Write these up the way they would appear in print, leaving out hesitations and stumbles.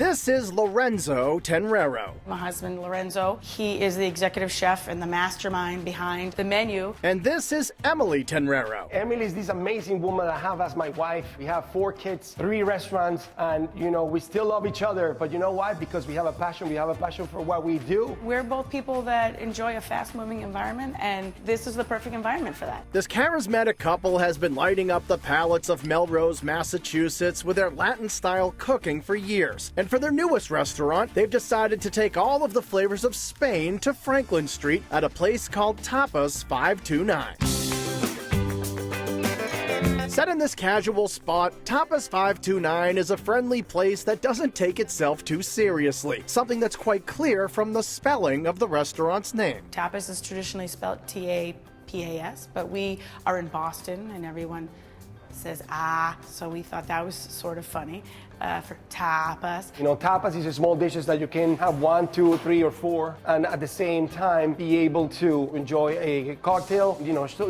This is Lorenzo Tenrero. My husband, Lorenzo, he is the executive chef and the mastermind behind the menu. And this is Emily Tenrero. Emily is this amazing woman I have as my wife. We have 4 kids, 3 restaurants, and we still love each other. But you know why? Because we have a passion. We have a passion for what we do. We're both people that enjoy a fast-moving environment, and this is the perfect environment for that. This charismatic couple has been lighting up the palates of Melrose, Massachusetts with their Latin-style cooking for years. And for their newest restaurant, they've decided to take all of the flavors of Spain to Franklin Street at a place called Tapas 529. Set in this casual spot, Tapas 529 is a friendly place that doesn't take itself too seriously, something that's quite clear from the spelling of the restaurant's name. Tapas is traditionally spelled T-A-P-A-S, but we are in Boston and everyone says so we thought that was sort of funny for tapas. Tapas is small dishes that you can have 1, 2, 3, or 4, and at the same time be able to enjoy a cocktail,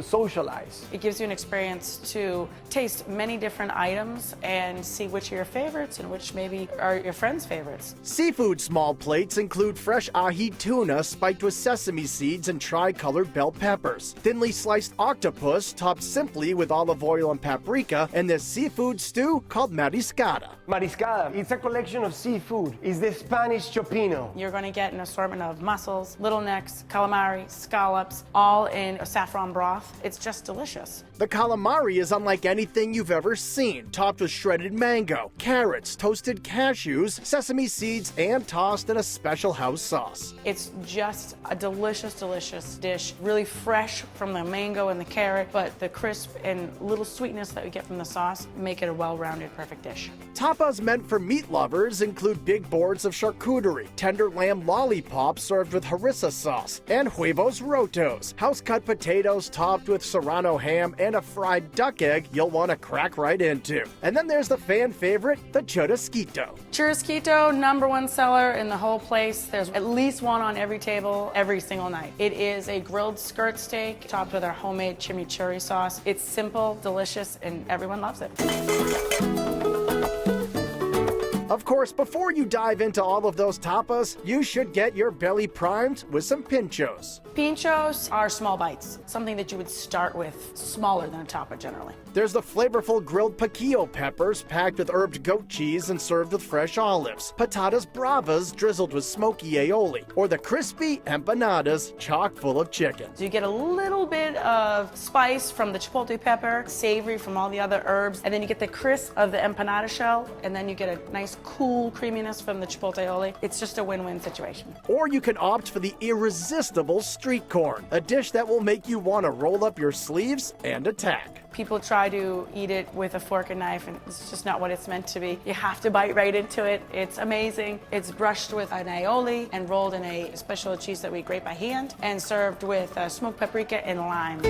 socialize. It gives you an experience to taste many different items and see which are your favorites and which maybe are your friends' favorites. Seafood small plates include fresh ahi tuna spiked with sesame seeds and tri-colored bell peppers, thinly sliced octopus topped simply with olive oil and paprika, and this seafood stew called mariscada. Mariscada, it's a collection of seafood. It's the Spanish chopino. You're going to get an assortment of mussels, little necks, calamari, scallops, all in a saffron broth. It's just delicious. The calamari is unlike anything you've ever seen, topped with shredded mango, carrots, toasted cashews, sesame seeds, and tossed in a special house sauce. It's just a delicious, delicious dish. Really fresh from the mango and the carrot, but the crisp and little sweetness that we get from the sauce make it a well-rounded, perfect dish. Tapas meant for meat lovers include big boards of charcuterie, tender lamb lollipops served with harissa sauce, and huevos rotos, house-cut potatoes topped with serrano ham, and a fried duck egg you'll want to crack right into. And then there's the fan favorite, the churrasquito. Churrasquito, #1 seller in the whole place. There's at least one on every table every single night. It is a grilled skirt steak topped with our homemade chimichurri sauce. It's simple, delicious, and everyone loves it. Of course, before you dive into all of those tapas, you should get your belly primed with some pinchos. Pinchos are small bites, something that you would start with, smaller than a tapa generally. There's the flavorful grilled piquillo peppers packed with herbed goat cheese and served with fresh olives, patatas bravas drizzled with smoky aioli, or the crispy empanadas chock full of chicken. So you get a little bit of spice from the chipotle pepper, savory from all the other herbs, and then you get the crisp of the empanada shell, and then you get a nice cool creaminess from the chipotle aioli. It's just a win-win situation. Or you can opt for the irresistible street corn, a dish that will make you want to roll up your sleeves and attack. People try to eat it with a fork and knife, and it's just not what it's meant to be. You have to bite right into it. It's amazing. It's brushed with an aioli and rolled in a special cheese that we grate by hand and served with smoked paprika and lime.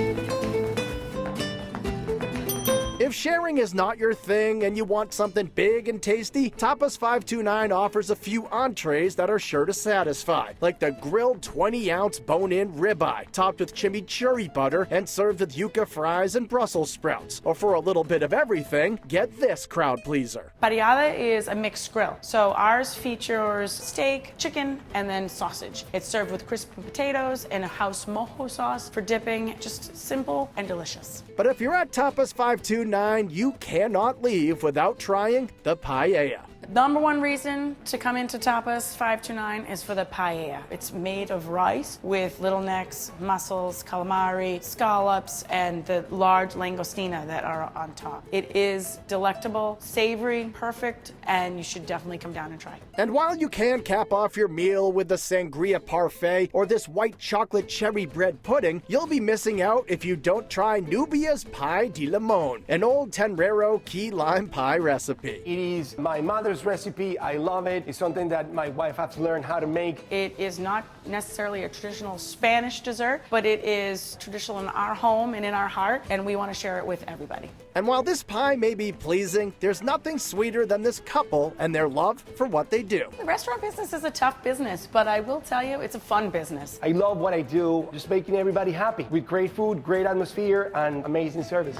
If sharing is not your thing and you want something big and tasty, Tapas 529 offers a few entrees that are sure to satisfy, like the grilled 20-ounce bone-in ribeye, topped with chimichurri butter and served with yuca fries and Brussels sprouts. Or for a little bit of everything, get this crowd pleaser. Paia is a mixed grill, so ours features steak, chicken, and then sausage. It's served with crispy potatoes and a house mojo sauce for dipping. Just simple and delicious. But if you're at Tapas 529, you cannot leave without trying the paella. #1 reason to come into Tapas 529 is for the paella. It's made of rice with little necks, mussels, calamari, scallops, and the large langostina that are on top. It is delectable, savory, perfect, and you should definitely come down and try it. And while you can cap off your meal with the sangria parfait or this white chocolate cherry bread pudding, you'll be missing out if you don't try Nubia's pie de limon, an old Tenrero key lime pie recipe. It is my mother's recipe. I love it. It's something that my wife has learned how to make. It is not necessarily a traditional Spanish dessert, but it is traditional in our home and in our heart, and we want to share it with everybody. And while this pie may be pleasing, there's nothing sweeter than this couple and their love for what they do. The restaurant business is a tough business, but I will tell you, it's a fun business. I love what I do, just making everybody happy with great food, great atmosphere, and amazing service.